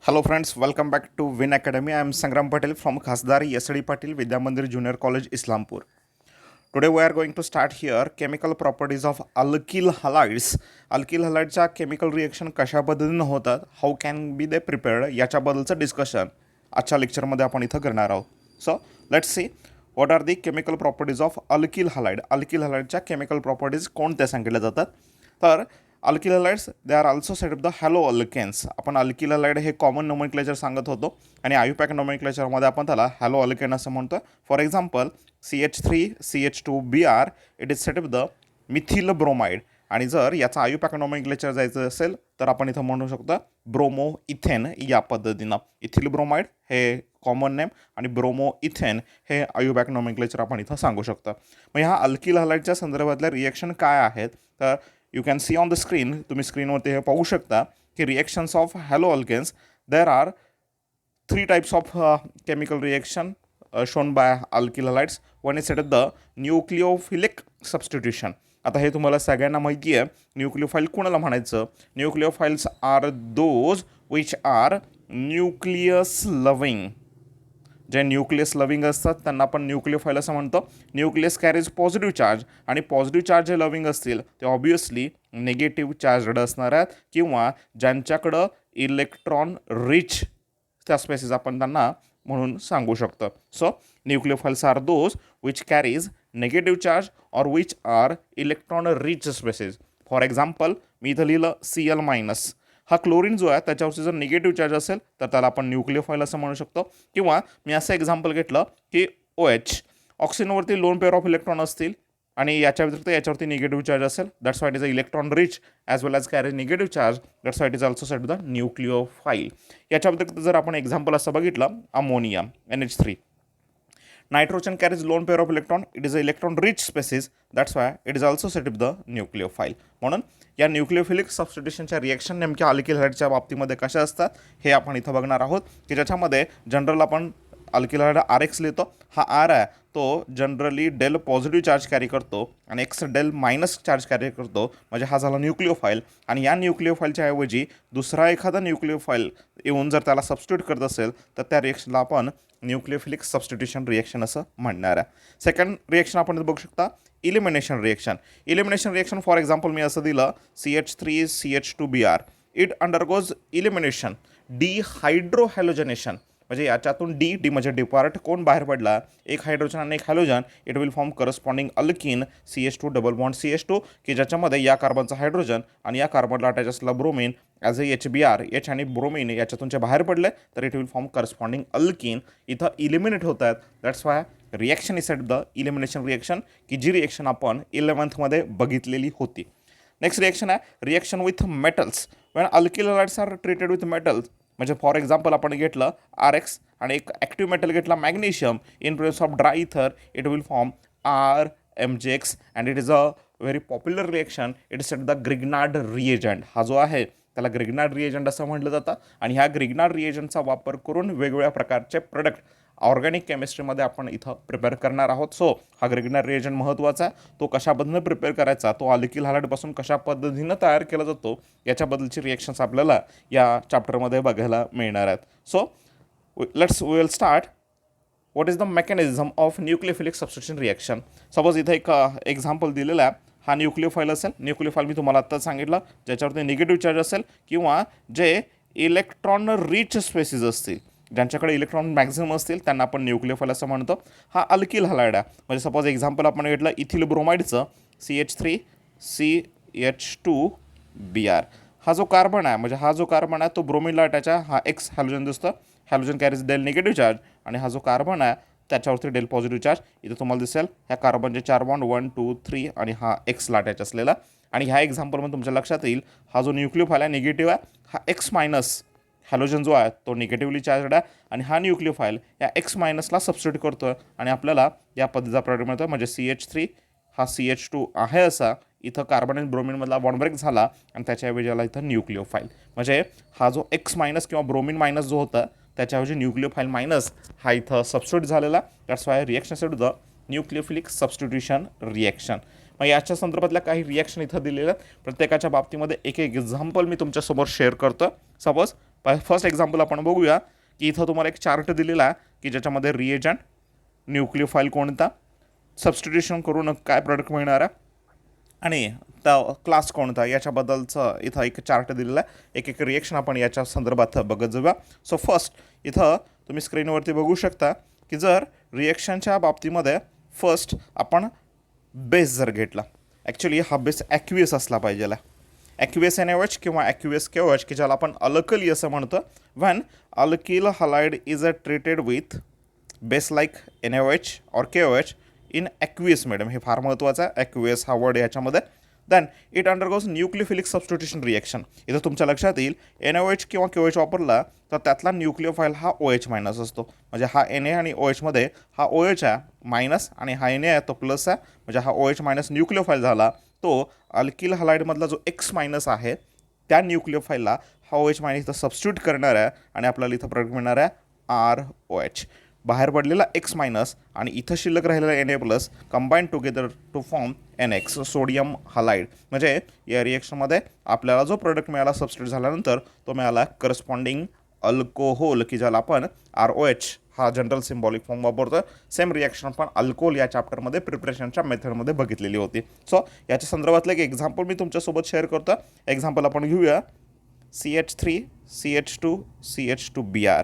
Hello friends, welcome back to Win Academy. I am Sangram Patel from Khasdar SD Patil Vidya Mandir Junior College, Islampur. Today we are going to start here chemical properties of alkyl halides. Alkyl halideचा chemical reaction कशा पद्धतीने होतात, how can be they prepared याच्याबद्दलचं discussion आजच्या लेक्चरमध्ये आपण इथं करणार आहोत. So let's see what are the chemical properties of alkyl halide. Alkyl हलाइडच्या केमिकल प्रॉपर्टीज कोणत्या सांगितल्या जातात तर alkyl halides they are also said of the halo alkanes. आपण अल्किल हलाइड हे कॉमन नोमेनक्लेचर सांगत होतो आणि आयुपॅक नोमेनक्लेचरमध्ये आपण त्याला हॅलो अल्केन असं म्हणतो. For example CH3CH2Br it is set of the methyl bromide. आणि जर याचा आयुपॅक नोमेनक्लेचर जायचं असेल तर आपण इथं म्हणू शकतो ब्रोमो इथेन या पद्धतीनं. इथिल ब्रोमाइड हे कॉमन नेम आणि ब्रोमो इथेन हे आयुपॅक नोमेनक्लेचर आपण इथं सांगू शकतो. मग ह्या अल्किल हलाइडच्या संदर्भातल्या रिएक्शन काय आहेत तर you can see on the screen, तुम्ही स्क्रीनवरती हे पाहू शकता की reactions of haloalkanes there are 3 types of chemical reaction shown by alkyl halides. One is set of the nucleophilic substitution. आता हे तुम्हाला सगळ्यांना माहिती आहे न्यूक्लियोफाईल कोणाला म्हणायचं. Nucleophiles are those which are nucleus loving. जे न्यूक्लियस लविंग असतात त्यांना आपण न्यूक्लियोफाईल असं म्हणतो. न्यूक्लियस कॅरीज पॉझिटिव्ह चार्ज आणि पॉझिटिव्ह चार्ज जे लविंग असतील ते ऑब्वियसली निगेटिव्ह चार्जड असणार आहेत किंवा ज्यांच्याकडं इलेक्ट्रॉन रिच त्या स्पेसिस आपण त्यांना म्हणून सांगू शकतो. So nucleophiles are those which carries negative charge or which are electron rich species. For example मी इथं लिहिलं Cl-. हा क्लोरीन जो आहे त्याच्यावरती जर निगेटिव्ह चार्ज असेल तर त्याला आपण न्यूक्लियोफाईल असं म्हणू शकतो. किंवा मी असं एक्झाम्पल घेतलं की OH ऑक्सिजनवरती लोन पेअर ऑफ इलेक्ट्रॉन असतील आणि याच्या व्यतिरिक्त याच्यावरती निगेटिव्ह चार्ज असेल that's why it is a electron rich as well as carries negative charge that's why it is also said the nucleophile. याच्या व्यतिरिक्त जर आपण एक्झाम्पल असं बघितलं ammonia NH3 nitrogen carries lone pair of electron it is a electron rich species that's why it is also said of the nucleophile. म्हणून या nucleophilic सबस्टिट्यूशनच्या reaction नेमक्या alkyl हलाइडच्या बाबतीमध्ये कशा असतात हे आपण इथं बघणार आहोत की ज्याच्यामध्ये जनरल आपण अल्किल हलाइड RX लिहितो. हा R आहे तो generally del positive charge carry करतो आणि X del minus charge carry करतो. म्हणजे हा झाला न्यूक्लियोफाईल. आणि या न्यूक्लियोफाईलच्या ऐवजी दुसरा एखादा न्यूक्लियोफाईल येऊन जर त्याला सबस्टिट्यूट करत असेल तर त्या रिएक्शनला आपण न्यूक्लियोफिलिक सबस्टिट्यूशन रिएक्शन असं म्हणणार आहे. सेकंड रिएक्शन आपण बघू शकता elimination reaction. Elimination reaction for example मी असं दिलं CH3CH2Br इट अंडरगोज इलिमिनेशन डिहायड्रोहॅलोजनेशन. म्हणजे याच्यातून डी म्हणजे डिपार्ट कोण बाहेर पडला एक हायड्रोजन आणि एक halogen it will form corresponding alkene CH2 double bond CH2 की ज्याच्यामध्ये या कार्बनचा हायड्रोजन आणि या कार्बनला अटॅच असलेला bromine as a HBr H आणि ब्रोमिन याच्यातून जे बाहेर पडले तर it will form corresponding alkene इथं इलिमिनेट होत आहेत. That's why reaction is set the elimination reaction की जी रिएक्शन आपण 11th बघितलेली होती. नेक्स्ट रिएक्शन आहे reaction with metals. When alkyl halides are treated with metals म्हणजे फॉर एक्झाम्पल आपण घेतलं RX आणि एक ॲक्टिव्ह मेटल घेतला magnesium in presence of dry ether it will form RMgX and it is a very popular reaction. It is set the Grignard reagent. हा जो आहे त्याला ग्रिग्नार्ड रिएजंट असं म्हटलं जातं आणि ह्या ग्रिग्नार्ड रिएजंटचा वापर करून वेगवेगळ्या प्रकारचे प्रोडक्ट ऑर्गॅनिक केमिस्ट्रीमध्ये आपण इथं प्रिपेअर करणार आहोत. सो हा ग्रिग्नार्ड रिएजंट महत्त्वाचा आहे. तो कशा पद्धतीनं प्रिपेअर करायचा तो अल्किल हलाइडपासून कशा पद्धतीनं तयार केला जातो याच्याबद्दलची रिएक्शन्स आपल्याला या चॅप्टरमध्ये बघायला मिळणार आहेत. So we will start what is the mechanism of nucleophilic substitution reaction. Suppose इथं एक एक्झाम्पल दिलेला आहे. हा न्यूक्लियोफाईल असेल. न्यूक्लियोफाईल मी तुम्हाला आत्ताच सांगितलं ज्याच्यावरती निगेटिव्ह चार्ज असेल किंवा जे इलेक्ट्रॉन रिच स्पेसिस असतील ज्यांच्याकडे इलेक्ट्रॉन मॅक्झिमम असतील त्यांना आपण न्यूक्लियोफाईल असं म्हणतो. हा अल्किल हलाइड आहे. म्हणजे सपोज एक्झाम्पल आपण घेतलं इथिल ब्रोमाइडचं CH3CH2Br. हा जो कार्बन आहे म्हणजे हा जो कार्बन आहे तो ब्रोमिनला अटॅच आहे. हा X हॅलोजन दिसतं. Halogen carries del negative charge आणि हा जो कार्बन आहे त्याच्यावरती डेल पॉझिटिव्ह चार्ज. इथं तुम्हाला दिसेल ह्या कार्बनचे 4 बॉन्ड 1 2 3 आणि हा Xला अटॅच असलेला. आणि ह्या एक्झाम्पलमध्ये तुमच्या लक्षात येईल हा जो न्यूक्लियोफाईल आहे निगेटिव्ह आहे. हा X मायनस हॅलोजन जो आहे तो निगेटिव्हली चार्जड आहे आणि हा न्यूक्लियोफाईल या X मायनसला सबस्टिट्यूट करतो आहे आणि आपल्याला या पद्धतीचा प्रॉडक्ट मिळतो. म्हणजे CH3 हा CH2 आहे असा इथं कार्बन आणि ब्रोमिनमधला बॉन्ड ब्रेक झाला आणि त्याच्याऐवजी आला इथं न्यूक्लियोफाईल. म्हणजे हा जो X मायनस किंवा ब्रोमिन मायनस जो होता त्याच्याऐवजी न्यूक्लियोफाईल मायनस हा इथं सबस्टिट्यूट झालेला. That's why reaction set the nucleophilic substitution reaction. मग याच्या संदर्भातल्या काही रिॲक्शन इथं दिलेल्या आहेत. प्रत्येकाच्या बाबतीमध्ये एक एक्झाम्पल मी तुमच्यासमोर शेअर करतो. सपोज फर्स्ट एक्झाम्पल आपण बघूया की इथं तुम्हाला एक चार्ट दिलेला आहे की ज्याच्यामध्ये रिएजंट, न्यूक्लियोफाईल कोणता, सबस्टिट्यूशन करून काय प्रोडक्ट मिळणार आहे आणि त्या क्लास कोणता याच्याबद्दलचं इथं एक चार्ट दिलेला आहे. एक रिएक्शन आपण याच्या संदर्भात बघत जाऊया. सो फर्स्ट इथं तुम्ही स्क्रीनवरती बघू शकता की जर रिएक्शनच्या बाबतीमध्ये फर्स्ट आपण बेस जर घेतला, ॲक्च्युली हा बेस ॲक्युएस असला पाहिजे. ॲक्युएस NaOH किंवा ॲक्युएस KOH की ज्याला आपण अल्कली असं म्हणतो. When alkyl halide is treated with base like NaOH और KOH इन ॲक्युएस मीडियम, हे फार महत्त्वाचं आहे ॲक्युएस हा वर्ड याच्यामध्ये. Then it undergoes nucleophilic substitution reaction. इथं तुमच्या लक्षात येईल NaOH किंवा KOH वापरला तर त्यातला न्यूक्लियोफाईल हा OH मायनस असतो. म्हणजे हा Na आणि OH मध्ये हा OH आहे मायनस आणि हा Na आहे तो प्लस आहे. म्हणजे हा OH मायनस न्यूक्लियोफाईल झाला. तो अल्किल हलाइडमधला जो X मायनस आहे त्या न्यूक्लियोफाईलला हा OH मायनस इथं सबस्टिट्यूट करणार आहे आणि आपल्याला इथं प्रोडक्ट मिळणार आहे ROH. बाहेर पडलेला X मायनस आणि इथं शिल्लक राहिलेला Na plus combine together to form NX sodium halide. म्हणजे या रिएक्शनमध्ये आपल्याला जो प्रोडक्ट मिळाला सबस्टिट्यूट झाल्यानंतर तो मिळाला करस्पॉन्डिंग अल्कोहोल की ज्याला आपण ROH हा जनरल सिम्बॉलिक फॉर्म वापरतो. सेम रिॲक्शन आपण अल्कोहोल या चॅप्टरमध्ये प्रिपरेशनच्या मेथडमध्ये बघितलेली होती. सो याच्या संदर्भातलं एक एक्झाम्पल मी तुमच्यासोबत शेअर करतो. एक्झाम्पल आपण घेऊया CH3 CH2 CH2Br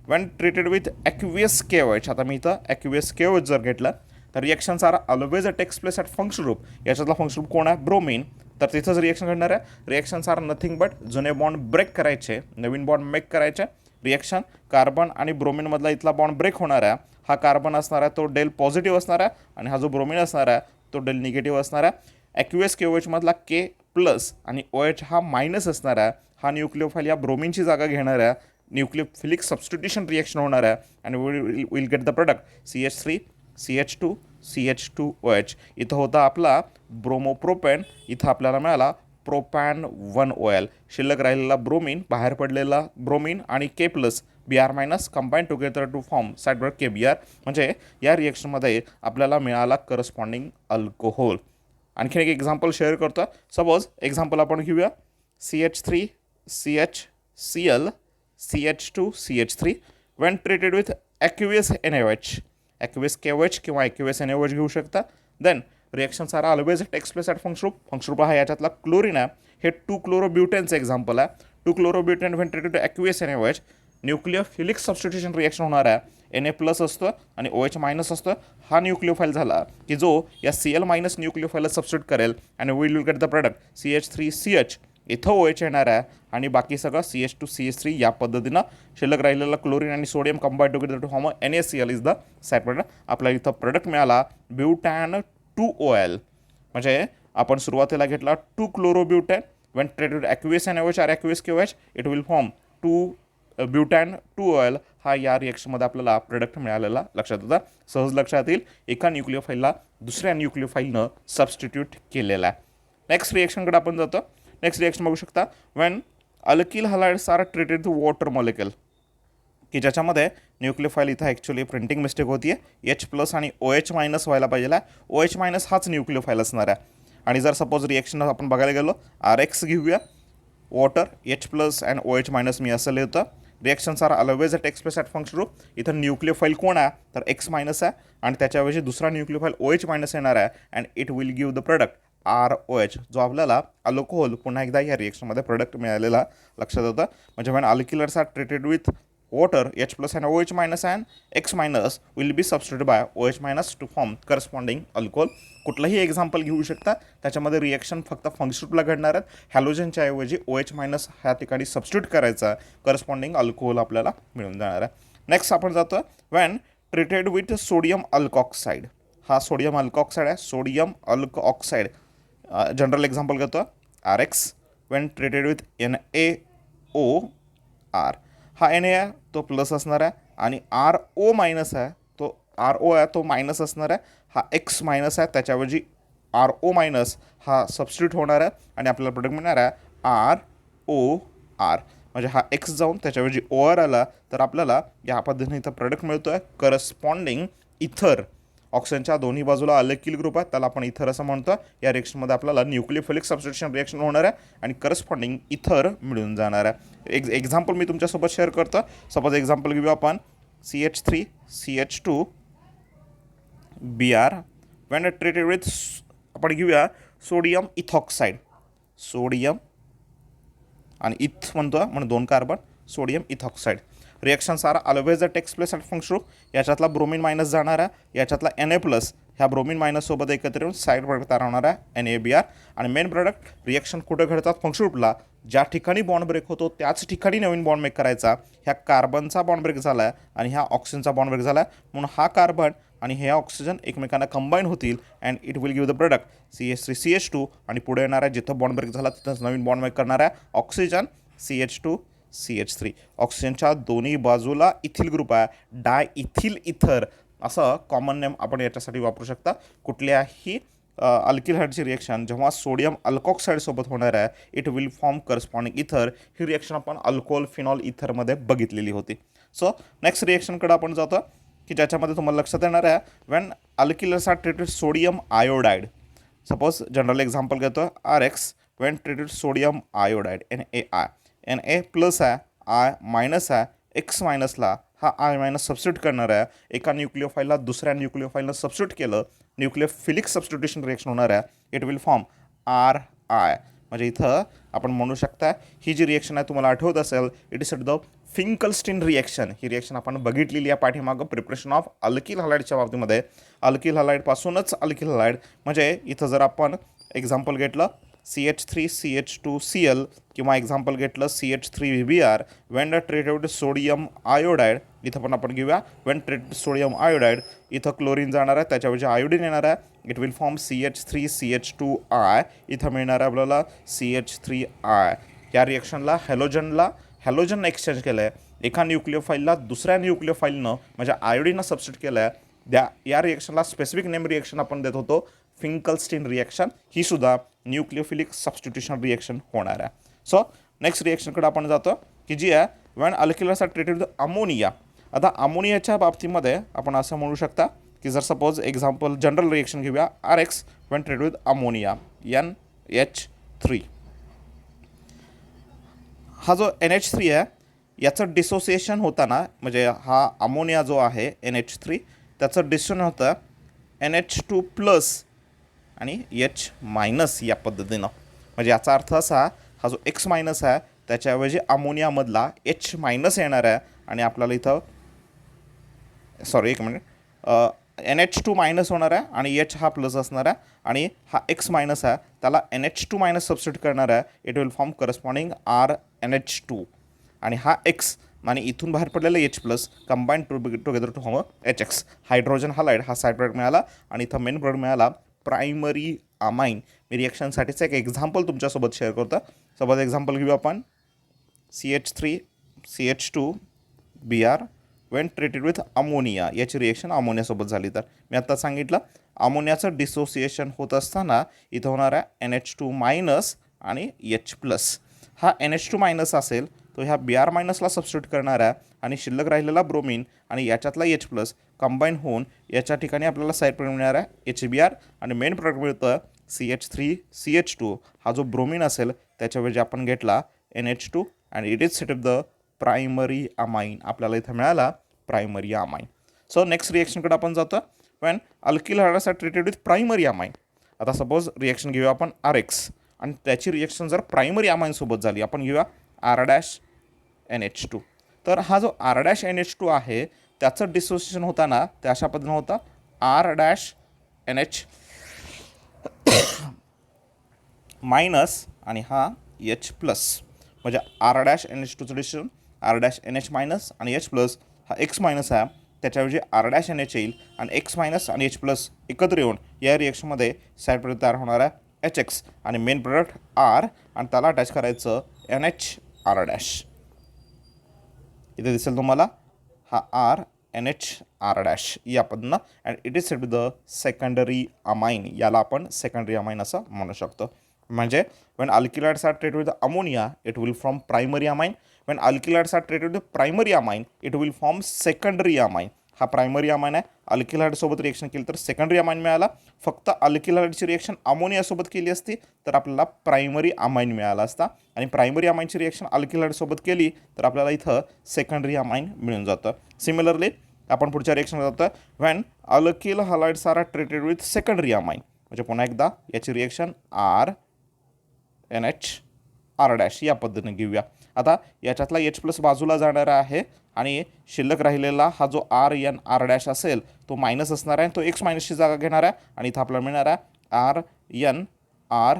when treated with aqueous KOH. आता मी इथं aqueous KOH जर घेतला तर reactions are always takes place at function group. याच्यातला फंक्शन ग्रुप कोण आहे? ब्रोमीन. तर तिथंच रिएक्शन घडणार आहे. रिएक्शन्स आर नथिंग बट जुने बॉन्ड ब्रेक करायचे, नवीन बॉन्ड मेक करायचे. रिएक्शन कार्बन आणि ब्रोमीनमधला इथला बॉन्ड ब्रेक होणार आहे. हा कार्बन असणार आहे तो डेल पॉझिटिव्ह असणार आहे आणि हा जो ब्रोमीन असणार आहे तो डेल निगेटिव्ह असणार आहे. ॲक्युएस KOH मधला K प्लस आणि OH हा मायनस असणार आहे. हा न्यूक्लियोफाईल या ब्रोमीनची जागा घेणार आहे. न्यूक्लियोफिलिक सबस्टिट्यूशन रिएक्शन होणार आहे आणि will get the product CH3 CH2 CH2OH. इथं होता आपला ब्रोमोप्रोपेन, इथं आपल्याला मिळाला प्रोपॅन 1OL. शिल्लक राहिलेला ब्रोमीन, बाहेर पडलेला ब्रोमीन आणि K plus Br minus combine together to form साईडवर KBr. म्हणजे या रिएक्शनमध्ये आपल्याला मिळाला करस्पॉन्डिंग अल्कोहोल. आणखीन एक एक्झाम्पल शेअर करतो. सपोज एक्झाम्पल आपण घेऊया CH3 CHCl CH2 CH3 when treated with aqueous NaOH. aqueous KOH किंवा aqueous NaOH घेऊ शकता. Then reactions are always takes place at function group. Function group हा याच्यातला क्लोरीन आहे. हे 2 क्लोरोब्युटेनचं एक्झाम्पल आहे. 2 क्लोरोब्युटेन when treated with aqueous NaOH nucleophilic substitution reaction होणार आहे. Na प्लस असतं आणि OH मायनस असतं. हा न्यूक्लियोफाईल झाला की जो या Cl मायनस न्यूक्लियोफाईलला सबस्टिट्यूट करेल आणि will get the product CH3CH. इथं OH येणार आहे आणि बाकी सगळं CH2 CH3 या पद्धतीनं शिल्लक राहिलेला क्लोरीन आणि sodium combine together to form NaCl is the side product. आपल्याला इथं प्रोडक्ट मिळाला ब्युटॅन 2OL. म्हणजे आपण सुरुवातीला घेतला 2 क्लोरोब्युटॅन when treated with aqueous NaOH or aqueous KOH it will form 2 ब्युटॅन 2OL. हा या रिएक्शनमध्ये आपल्याला प्रोडक्ट मिळालेला लक्षात होता. सहज लक्षात येईल एका न्यूक्लियोफाईलला दुसऱ्या न्यूक्लियोफाईलनं सबस्टिट्यूट केलेला आहे. नेक्स्ट रिएक्शनकडे आपण जातो. नेक्स्ट रिएक्शन बघू शकता when alkyl halides are treated to water molecule की ज्याच्यामध्ये न्यूक्लियोफाईल इथं ॲक्च्युली प्रिंटिंग मिस्टेक होती आहे. H प्लस आणि OH मायनस व्हायला पाहिजे. OH मायनस हाच न्यूक्लियोफाईल असणार आहे. आणि जर सपोज रिएक्शन आपण बघायला गेलो RX घेऊया water H plus and OH minus मी असं लिहितं. Reactions are always takes place at function group. इथं न्यूक्लियोफाईल कोण आहे तर X मायनस आहे आणि त्याच्याऐवजी दुसरा न्यूक्लियोफाईल OH मायनस येणार आहे and it will give the product ROH जो आपल्याला अल्कोहोल पुन्हा एकदा या रिएक्शनमध्ये प्रोडक्ट मिळालेला लक्षात होतं. म्हणजे when alkyl halides are treated with water H plus and OH minus and X minus will be substituted by OH minus to form corresponding alcohol. कुठलंही एक्झाम्पल घेऊ शकता. त्याच्यामध्ये रिएक्शन फक्त फंक्शन ग्रुपला घडणार आहेत. हॅलोजनच्या ऐवजी OH मायनस ह्या ठिकाणी सबस्टिट्यूट करायचा करस्पॉन्डिंग अल्कोहोल आपल्याला मिळून जाणार आहे. नेक्स्ट आपण जातो व्हेन ट्रीटेड विथ सोडियम अल्कॉक्साईड. हा सोडियम अल्कॉक्साईड आहे. सोडियम अल्कऑक्साईड जनरल एक्झाम्पल घेतो RX when treated with NaOR. हा Na आहे तो प्लस असणार आहे आणि RO मायनस आहे तो RO आहे तो मायनस असणार आहे. हा X मायनस आहे त्याच्याऐवजी RO मायनस हा सबस्टिट्यूट होणार आहे आणि आपल्याला प्रोडक्ट मिळणार आहे ROR. म्हणजे हा X जाऊन त्याच्याऐवजी OR आला तर आपल्याला या पद्धतीने इथं प्रोडक्ट मिळतो आहे करस्पॉन्डिंग इथर ऑक्सिजनच्या दोन्ही बाजूला अल्किल ग्रुप आहे, त्याला आपण इथर असं म्हणतो. या रिएक्शनमध्ये आपल्याला न्यूक्लियोफिलिक सबस्टिट्यूशन रिएक्शन होणार आहे आणि करस्पॉन्डिंग इथर मिळून जाणार आहे. एक्झाम्पल मी तुमच्यासोबत शेअर करतो. सपोज एक्झाम्पल घेऊया आपण CH3 CH2 Br when treated with आपण घेऊया सोडियम इथॉक्साईड, सोडियम आणि इथ म्हणतो म्हणून 2 carbon, sodium ethoxide. Reactions are always takes place at function group. याच्यातला ब्रोमीन मायनस जाणार आहे, याच्यातला Na+ ह्या ब्रोमीन मायनस सोबत एकत्र येऊन साईड प्रोडक्ट तयार होणार आहे NaBr. आणि मेन प्रोडक्ट रिएक्शन कुठं घडतात फंक्शन ग्रुपला, ज्या ठिकाणी बॉन्ड ब्रेक होतो त्याच ठिकाणी नवीन बॉन्ड मेक करायचा. ह्या कार्बनचा बॉन्ड ब्रेक झाला आहे आणि ह्या ऑक्सिजनचा बॉन्ड ब्रेक झाला आहे, म्हणून हा कार्बन आणि हे ऑक्सिजन एकमेकांना कंबाईन होतील and it will give the product CH3 CH2. आणि पुढे येणार आहे जिथं बॉन्ड ब्रेक झाला तिथंच नवीन बॉन्ड मेक करणार आहे ऑक्सिजन CH2 CH3. ऑक्सिजनच्या दोन्ही बाजूला इथिल ग्रुप आहे, डाय इथिल इथर असं कॉमन नेम आपण याच्यासाठी वापरू शकता. कुठल्याही अल्किल हायड्रोजन रिएक्शन जेव्हा सोडियम अल्कॉक्साईडसोबत होणार आहे इट विल फॉर्म करस्पॉन्डिंग इथर. ही रिएक्शन आपण अल्कोहोल फिनॉल इथरमध्ये बघितलेली होती. सो नेक्स्ट रिएक्शनकडे आपण जातो की ज्याच्यामध्ये तुम्हाला लक्षात येणार आहे when alkyl halides are treated sodium iodide. Suppose general example घेतो RX when treated sodium iodide NaI. Na+ आहे, I- आहे, X- हा I- सबस्टिट्यूट करणार आहे. एका न्यूक्लिओफाईलला दुसऱ्या न्यूक्लिओफाईलनं सबस्टिट्यूट केलं, न्यूक्लियोफिलिक सबस्टिट्यूशन रिएक्शन होणार आहे. It will form RI. म्हणजे इथं आपण म्हणू शकता ही जी रिएक्शन आहे तुम्हाला आठवत असेल it is the Finkelstein reaction. He reaction आपण बघितलेली आहे पाठीमागं प्रिपरेशन ऑफ अल्किल हलाईडच्या बाबतीमध्ये. अल्किल हलाईडपासूनच अल्किल हलाईड म्हणजे इथं जर आपण एक्झाम्पल घेतलं CH3 CH2Cl किंवा एक्झाम्पल घेतलं CH3Br when treated sodium iodide. इथं पण आपण घेऊया वेन ट्रीटेड सोडियम आयोडाईड. इथं क्लोरीन जाणार आहे, त्याच्याऐवजी आयोडीन येणार आहे. It will form CH3 CH2I. इथं मिळणार आहे आपल्याला CH3I. या रिएक्शनला हॅलोजननं एक्सचेंज केलं आहे. एका न्यूक्लिओफाईलला दुसऱ्या न्यूक्लिओफाईलनं म्हणजे आयोडीनं सबस्टिट्यूट केलं आहे. या रिएक्शनला स्पेसिफिक नेम रिएक्शन आपण देत होतो फिंकलस्टीन रिएक्शन. ही सुद्धा न्यूक्लियोफिलिक सबस्टिट्यूशन रिएक्शन होणार आहे. सो नेक्स्ट रिएक्शनकडे आपण जातो की जी आहे when alkyl halides are treated with ammonia. आता अमोनियाच्या बाबतीमध्ये आपण असं म्हणू शकता की जर सपोज एक्झाम्पल जनरल रिएक्शन घेऊया RX when treated with ammonia NH3. हा जो NH3 आहे याचं डिसोसिएशन होताना म्हणजे हा अमोनिया जो आहे NH3 त्याचं डिसोसिएशन होतं NH2+ आणि H- या पद्धतीनं. म्हणजे याचा अर्थ असा हा जो X- आहे त्याच्याऐवजी अमोनियामधला H- येणार आहे आणि आपल्याला इथं एक मिनिट NH2- होणार आहे आणि H हा प्लस असणार आहे आणि हा X- आहे त्याला NH2- सबस्टिट्यूट करणार आहे. It will form corresponding RNH2 आणि हा X आणि इथून बाहेर पडलेलं H+ combine together to form HX. Hydrogen halide हा साईड प्रोडक्ट मिळाला आणि इथं मेन प्रोडक्ट मिळाला प्रायमरी अमाइन. मी रिएक्शनसाठीचं एक एक्झाम्पल तुमच्यासोबत शेअर करतो. सोबत एक्झाम्पल घेऊ आपण CH3 CH2 Br Wien treated with ammonia. याची रिएक्शन अमोनियासोबत झाली तर मी आत्ता सांगितलं अमोनियाचं डिसोसिएशन होत असताना इथं होणार आहे NH2- आणि H+. हा NH2- असेल तो ह्या Br- ला सबस्टिट्यूट करणार आहे आणि शिल्लक राहिलेला ब्रोमीन आणि याच्यातला H+ कंबाईन होऊन याच्या ठिकाणी आपल्याला साईड प्रोडक्ट मिळणार आहे HBr आणि मेन प्रोडक्ट मिळतं CH3 CH2. हा जो ब्रोमीन असेल त्याच्याऐवजी आपण घेतला NH2 आणि it is set of the primary amine. आपल्याला इथं मिळाला प्रायमरी अमाइन. सो नेक्स्ट रिएक्शनकडे आपण जातो when alkyl hydroxide are treated with primary amine. आता सपोज रिएक्शन घेऊया आपण RX आणि त्याची रिएक्शन जर प्रायमरी अमाइनसोबत झाली आपण घेऊया R-NH2. तर हा जो R-NH2 आहे त्याचं डिसोसिएशन होताना त्या अशा पद्धतीनं होतं R-NH- आणि हा H+. म्हणजे R-NH2चं डिसोसिएशन R-NH- आणि H+ हा X- आहे त्याच्याऐवजी R-NH येईल आणि X- आणि H+ एकत्र येऊन या रिएक्शनमध्ये साईड प्रोडक्ट तयार होणार आहे HX आणि मेन प्रोडक्ट R आणि त्याला अटॅच करायचं NHR'. इथे दिसेल तुम्हाला हा RNHR' या पद्धतीनं and it is said with the secondary amine. याला आपण सेकंडरी अमाइन असं म्हणू शकतो. म्हणजे when alkyl halides are treated with ammonia it will form primary amine. When alkyl halides are treated with primary amine it will form secondary amine. हा primary amine आहे. Alkyl हायड्रोसोबत reaction केली तर सेकंडरी अमाइन मिळाला. फक्त अल्किल हायड्रोची रिएक्शन अमोनियासोबत केली असती तर आपल्याला प्रायमरी अमाइन मिळाला असता. आणि प्रायमरी अमाइनची रिएक्शन अल्किल हायड्रोसोबत केली तर आपल्याला इथं सेकंडरी अमाइन मिळून जातं. सिमिलरली आपण पुढच्या रिएक्शन जातो. When alkyl halides are treated with secondary amine, म्हणजे पुन्हा एकदा याची रिएक्शन RNH या पद्धतीने घेऊया. आता याच्यातला H+ बाजूला जाणारा आहे आणि शिल्लक राहिलेला हा जो RN असेल तो मायनस असणार आहे. तो X- जागा घेणार आहे आणि इथं आपल्याला मिळणार आहे RNR'.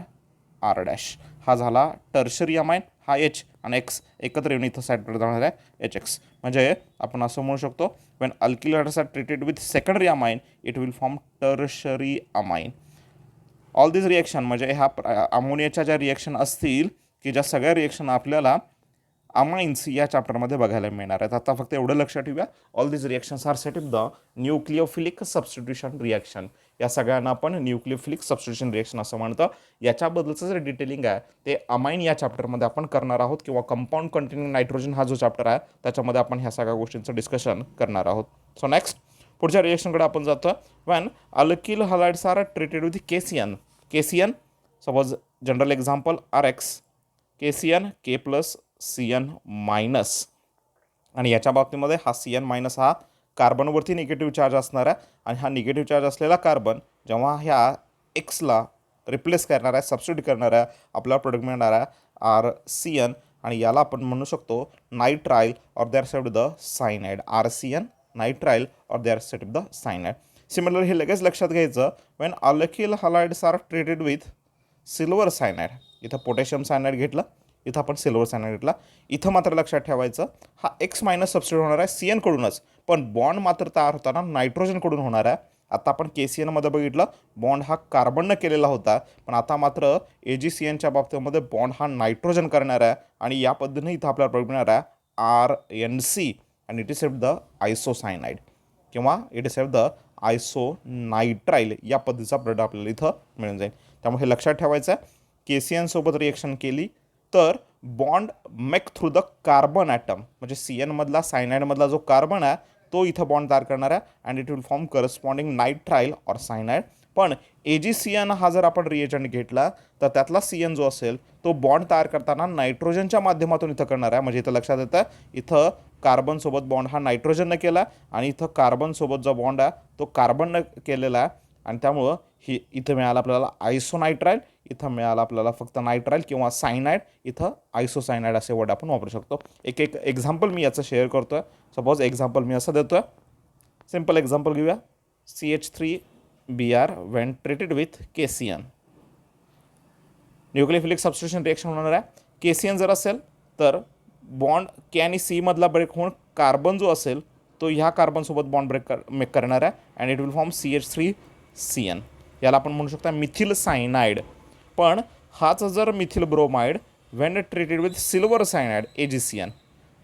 हा झाला टर्शरी अमाइन. हा H आणि X एकत्र येऊन इथं साईडकडे जाणार आहे HX. म्हणजे आपण असं म्हणू शकतो वेन अल्किल हायड्रोस are treated with secondary amine it will form tertiary amine. All this reaction म्हणजे ह्या अमोनियाच्या ज्या रिएक्शन असतील की ज्या सगळ्या रिएक्शन आपल्याला अमाइन्स या चॅप्टरमध्ये बघायला मिळणार आहेत. आता फक्त एवढं लक्षात ठेवूया, all this reactions are set in the nucleophilic substitution reaction. या सगळ्यांना आपण न्यूक्लियोफिलिक सबस्टिट्यूशन रिएक्शन असं म्हणतं. याच्याबद्दलचं जे डिटेलिंग आहे ते अमाइन या चॅप्टरमध्ये आपण करणार आहोत, किंवा कंपाऊंड कंटेनिंग नायट्रोजन हा जो चॅप्टर आहे त्याच्यामध्ये आपण ह्या सगळ्या गोष्टींचं डिस्कशन करणार आहोत. सो नेक्स्ट पुढच्या रिएक्शनकडे आपण जातो. When alkyl halides are treated with KCN, suppose general example RX, KCN K+CN-, आणि याच्या बाबतीमध्ये हा CN- हा कार्बनवरती निगेटिव्ह चार्ज असणार आहे. आणि हा निगेटिव्ह चार्ज असलेला कार्बन जेव्हा ह्या Xला रिप्लेस करणार आहे, सबस्टिट्यूट करणार आहे, आपला प्रोडक्ट मिळणार आहे RCN, आणि याला आपण म्हणू शकतो nitrile or they are said the cyanide. RCN nitrile or they are said the cyanide. Similar हे लगेच लक्षात घ्यायचं, when alkyl halides are treated with silver cyanide. इथं पोटॅशियम सायनाइड घेतलं, इथं आपण सिल्वर सायनाइड घेतला. इथं मात्र लक्षात ठेवायचं हा X- सबस्टिट्यूट होणार आहे CN कडूनच, पण बॉन्ड मात्र तयार होताना नायट्रोजनकडून होणार आहे. आता आपण KCNमध्ये बघितलं बॉन्ड हा कार्बननं केलेला होता, पण आता मात्र AgCNच्या बाबतीमध्ये बॉन्ड हा नायट्रोजन करणार आहे. आणि या पद्धतीने इथं आपल्याला प्रोडक्ट मिळणार आहे RNC, आणि इट इज सेट द आयसोसायनाइड, किंवा इट इज सेट द आयसोनायट्राइल या पद्धतीचा प्रोडक्ट आपल्याला इथं मिळून जाईल. त्यामुळे हे लक्षात ठेवायचं आहे, KCN सोबत रिएक्शन केली तर bond make through the carbon atom, म्हणजे CN मधला सायनाइडमधला जो कार्बन आहे तो इथं बॉन्ड तयार करणार आहे, and it will form corresponding nitrile or cyanide. पण AgCN हा जर आपण रिएजंट घेतला तर त्यातला CN जो असेल तो बॉन्ड तयार करताना नायट्रोजनच्या माध्यमातून इथं करणार आहे. म्हणजे इथं लक्षात येतं इथं कार्बनसोबत बॉन्ड हा नायट्रोजननं केला, आणि इथं कार्बनसोबत जो बॉन्ड आहे तो कार्बननं केलेला आहे. आणि त्यामुळं ही इथं मिळालं आपल्याला आयसोनायट्राइल, इथं मिळालं आपल्याला फक्त नायट्राइल किंवा सायनाइड, इथं आयसोसायनाइड असे वर्ड आपण वापरू शकतो. एक एक्झाम्पल मी याचं शेअर करतो आहे. सपोज एक्झाम्पल मी असं देतो आहे, सिम्पल एक्झाम्पल घेऊया. CH3Br when treated with KCN, nucleophilic substitution reaction होणार आहे. KCN जर असेल तर बॉन्ड K आणि C मधला ब्रेक होऊन कार्बन जो असेल तो ह्या कार्बनसोबत बॉन्ड मेक करणार आहे, and it will form CH3CN. याला आपण म्हणू शकता मिथिल सायनाइड. पण हाच जर methyl bromide Wien treated with silver cyanide AgCN,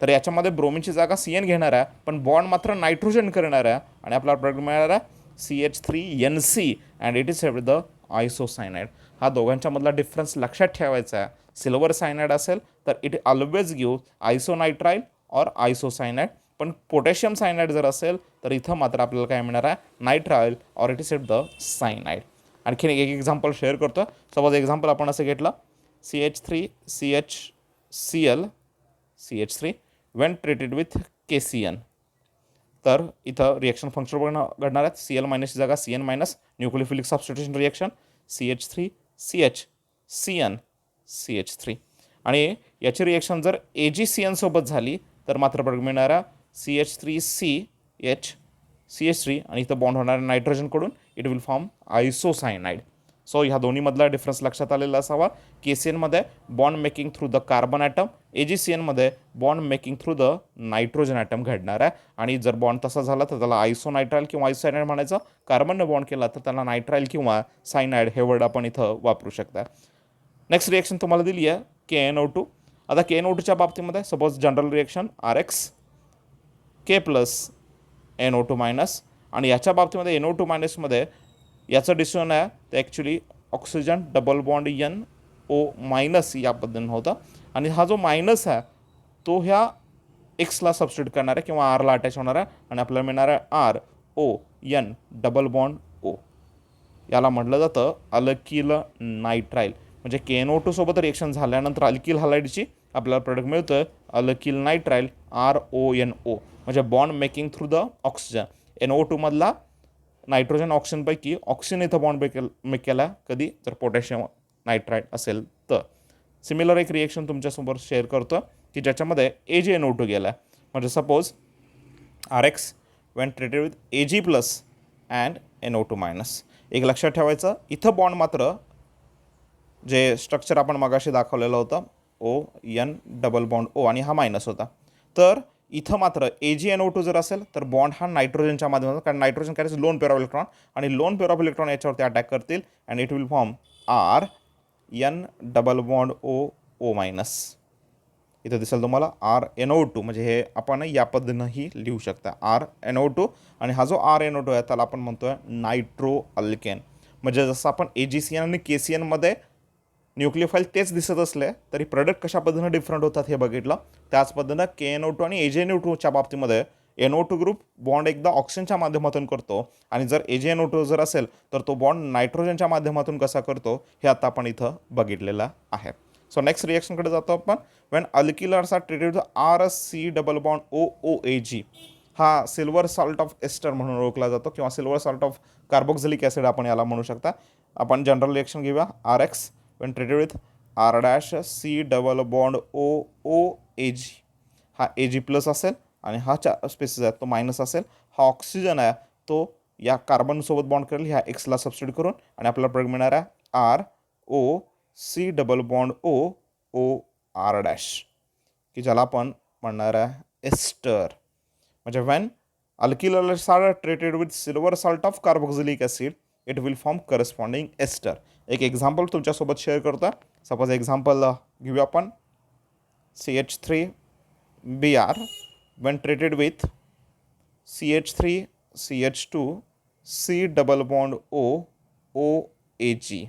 तर याच्यामध्ये ब्रोमिनची जागा CN घेणार आहे, पण बॉन्ड मात्र नायट्रोजन करणार आहे, आणि आपला प्रोडक्ट मिळणार आहे CH3NC, and it is said with the isocyanide. हा दोघांच्या मधला डिफरन्स लक्षात ठेवायचा आहे. सिल्वर सायनाइड असेल तर इट ऑलवेज गिव्ह आयसोनायट्राइल ऑर आयसोसायनाइड, पण पोटॅशियम सायनाइड जर असेल तर इथं मात्र आपल्याला काय मिळणार आहे nitrile or it is set the cyanide. आणखीन एक एक्झाम्पल शेअर करतो. सपोज एक्झाम्पल आपण असं घेतलं CH3CHCl Wien treated with KCN, तर इथं रिएक्शन फंक्शन घडणार आहेत. Cl- ची जागा CN-, nucleophilic substitution reaction CH3CHCN CH3, आणि याची रिएक्शन जर AgCN सोबत झाली तर मात्र प्रोडक्ट मिळणार आहे CH3CH आणि इथं बॉन्ड होणार नायट्रोजनकडून, it will form isocyanide. So ह्या दोन्हीमधला डिफरन्स लक्षात आलेला असावा. KCNमध्ये bond making through the carbon atom, AgCNमध्ये bond making through the nitrogen atom घडणार आहे. आणि जर बॉन्ड तसा झाला तर त्याला आयसोनायट्राइल किंवा आयसोसायनाइड म्हणायचं. कार्बननं बॉन्ड केला तर त्याला नायट्राइल किंवा सायनाइड हे वर्ड आपण इथं वापरू शकता. नेक्स्ट रिएक्शन तुम्हाला दिली आहे KNO2. आता KNO2च्या बाबतीमध्ये suppose general reaction RX K+NO2-, आणि याच्या बाबतीमध्ये NO2- याचं डिसिजन आहे ते actually oxygen double bond NO- या पद्धतीनं होता. आणि हा जो मायनस आहे तो ह्या एक्सला सबस्टिट्यूट करणार आहे किंवा आरला अटॅच होणार आहे आणि आपल्याला मिळणार आहे R O N double bond O. याला म्हटलं जातं अल्किल नायट्राइल. म्हणजे KNO2 सोबत रिएक्शन झाल्यानंतर अल्किल हलाइडची आपल्याला प्रोडक्ट मिळतं अल्किल नायट्राइल RONO. म्हणजे bond making through the oxygen. NO2 मधला नायट्रोजन ऑक्सिजनपैकी ऑक्सिजन इथं बॉन्ड मेक केला कधी, जर पोटॅशियम नायट्राइड असेल तर. सिमिलर एक रिएक्शन तुमच्यासमोर शेअर करतो की ज्याच्यामध्ये AgNO2 गेला आहे. म्हणजे suppose RX when treated with Ag plus and NO2 minus. एक लक्षात ठेवायचं, इथं बॉन्ड मात्र जे स्ट्रक्चर आपण मगाशी दाखवलेलं होतं ON डबल बॉन्ड O आणि हा मायनस होता. तर इथं मात्र AgNO2 जर असेल तर बॉन्ड हा नायट्रोजनच्या माध्यमातून, कारण nitrogen carries lone pair of electron आणि लोन पेअर ऑफ इलेक्ट्रॉन याच्यावरती अटॅक करतील and it will form RN double bond O minus. इथं दिसेल तुम्हाला RNO2. म्हणजे हे आपण या पद्धतीनंही लिहू शकता RNO2. आणि हा जो RNO2 आहे त्याला आपण म्हणतोय नायट्रो अल्केन. म्हणजे जसं आपण AgCN आणि KCNमध्ये न्यूक्लियोफाईल तेच दिसत असले तरी प्रोडक्ट कशा पद्धतीनं डिफरंट होतात हे बघितलं. त्याच पद्धतीनं KNO2 आणि AgNO2च्या बाबतीमध्ये NO2 ग्रुप बॉन्ड एकदा ऑक्सिजनच्या माध्यमातून करतो आणि जर AgNO2 जर असेल तर तो बॉन्ड नायट्रोजनच्या माध्यमातून कसा करतो हे आता आपण इथं बघितलेलं आहे. सो नेक्स्ट रिएक्शनकडे जातो आपण. When alkyl halides are treated with RC double bond OOAG. हा सिल्वर सॉल्ट ऑफ एस्टर म्हणून ओळखला जातो किंवा silver salt of carboxylic acid आपण याला म्हणू शकता. आपण जनरल रिएक्शन घेऊया. RX when treated with R' double bond OOAG. हा Ag प्लस असेल आणि हा स्पेसिस आहे तो मायनस असेल. हा ऑक्सिजन आहे तो या कार्बनसोबत बॉन्ड करेल ह्या एक्सला सबस्टिट्यूट करून आणि आपल्याला प्रोडक्ट मिळणार आहे ROC डबल बॉन्ड OR', की ज्याला आपण म्हणणार आहे एस्टर. म्हणजे when alkyl halides are treated with silver salt of carboxylic acid it will form corresponding ester. एक एक्झाम्पल तुमच्यासोबत शेअर करतो. सपोज एक्झाम्पल घेऊया आपण. CH3Br when treated with CH3CH2C double bond OOAG.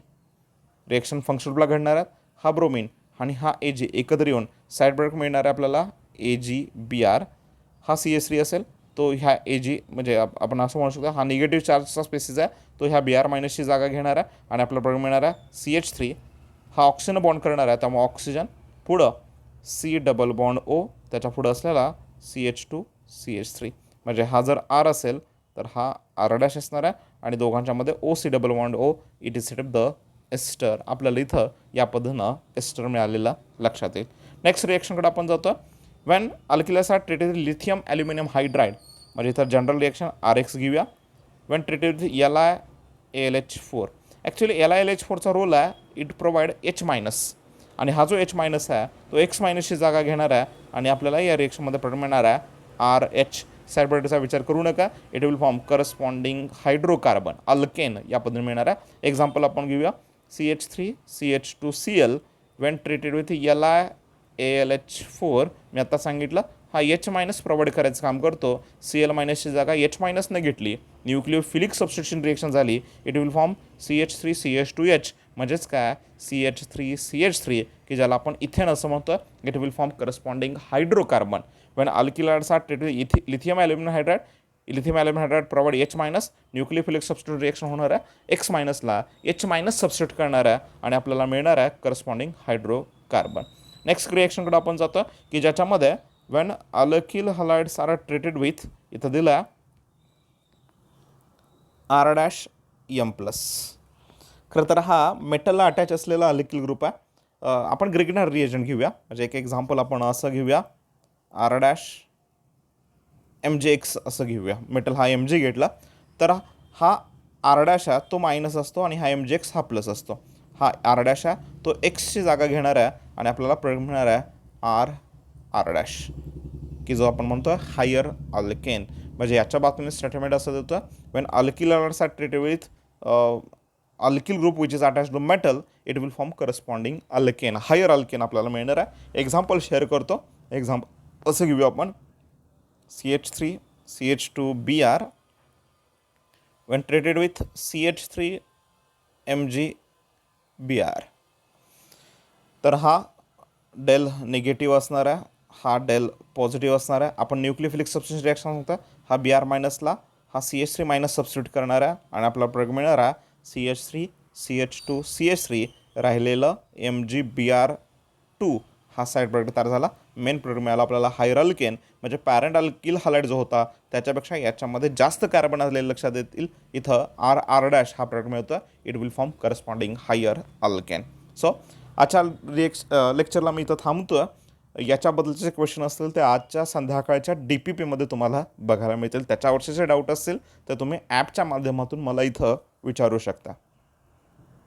Reaction फंक्शनला घडणार आहेत. हा ब्रोमीन आणि हा Ag एकत्र येऊन साईड प्रोडक्ट मिळणार आहे आपल्याला AgBr. हा CH3 असेल तो ह्या Ag म्हणजे आपण असं म्हणू शकतो हा निगेटिव्ह चार्जचा स्पेसिस आहे तो ह्या Br मायनसची जागा घेणार आहे आणि आपला प्रोडक्ट मिळणार आहे CH3. हा ऑक्सिजन बॉन्ड करणार आहे त्यामुळे ऑक्सिजन पुढं C डबल बॉन्ड O त्याच्या पुढं असलेला CH2CH3. म्हणजे हा जर R असेल तर हा R' असणार आहे आणि दोघांच्यामध्ये OC double bond O it is set up the ester. आपल्याला इथं या पद्धतीनं एस्टर मिळालेला लक्षात येईल. नेक्स्ट रिएक्शनकडे आपण जातो. When alkyl halides are treated lithium aluminium hydride. म्हणजे इथं जनरल रिएक्शन RX घेऊया. When treated with LiAlH4. Actually LiAlH4चा रोल आहे इट प्रोव्हाइड H मायनस आणि हा जो H मायनस आहे तो X मायनसची जागा घेणार आहे आणि आपल्याला या रिएक्शनमध्ये प्रोडक्ट मिळणार आहे RH. साईड प्रोडक्टचा विचार करू नका. It will form corresponding hydrocarbon alkane या पद्धतीने मिळणार आहे. एक्झाम्पल आपण घेऊया. CH3CH2Cl Wien treated with LiAlH4. मी आता सांगितलं हा H मायनस प्रोव्हाइड करायचं काम करतो. Cl मायनसची जागा H मायनसने घेतली, न्यूक्लियोफिलिक सबस्टिट्यूशन रिएक्शन झाली. It will form CH3CH2H. म्हणजेच काय CH3CH3 की ज्याला आपण इथेन असं म्हणतो. It will form corresponding hydrocarbon. When alkyl halides are treated lithium aluminium hydride. Lithium aluminium hydride provide H minus. Nucleophilic substitute reaction होणार आहे X मायनसला H मायनस सबस्टिट्यूट करणार आहे आणि आपल्याला मिळणार आहे करस्पॉन्डिंग हायड्रोकार्बन. नेक्स्ट रिएक्शनकडे आपण जातो की ज्याच्यामध्ये when alkyl halides are treated with इथं दिला R'(M+). खरं तर हा मेटलला अटॅच असलेला अल्किल ग्रुप आहे. आपण ग्रिग्नर रिएजंट घेऊया. म्हणजे एक एक्झाम्पल आपण असं घेऊया R'(MgX) असं घेऊया. मेटल हा Mg घेतला तर हा R' आहे तो मायनस असतो आणि हा MgX हा प्लस असतो. हा R' आहे तो Xची जागा घेणार आहे आणि आपल्याला प्रोडक्ट मिळणार आहे R' की जो आपण म्हणतो हायर अल्केन. म्हणजे याच्या बाबतीने स्टेटमेंट असं देतं when alkyl halides are treated with alkyl group which is attach to metal it will form corresponding alkane higher alkane आपल्याला मिळणार आहे. एक्झाम्पल शेअर करतो. एक्झाम्पल असं घेऊया आपण. CH3CH2Br Wien treated with CH3MgBr. तर हा डेल निगेटिव्ह असणार आहे. हा डेल पॉझिटिव्ह असणार आहे. आपण न्यूक्लियोफिलिक सबस्टिट्यूशन रिॲक्शन सांगता हा Br- हा CH3- सबस्टिट्यूट करणार आहे आणि आपला प्रोडक्ट मिळणार आहे CH3 CH2 CH3 राहिलेलं MgBr2 हा साईड प्रोडक्ट तयार झाला. मेन प्रोडक्ट मिळाला आपल्याला हायरल्केन म्हणजे पॅरेंट अल्किल हलाइड जो होता त्याच्यापेक्षा याच्यामध्ये जास्त कार्बन असलेले लक्षात येतील. इथं R हा प्रोडक्ट मिळतो. It will form corresponding higher alkane. So आजच्या लेक्चरला मी इथं थांबतो. याच्याबद्दलचे क्वेश्चन असतील ते आजच्या संध्याकाळच्या DPPमध्ये तुम्हाला बघायला मिळतील. त्याच्यावरचे जे डाऊट असतील तर तुम्ही ॲपच्या माध्यमातून मला इथं विचारू शकता.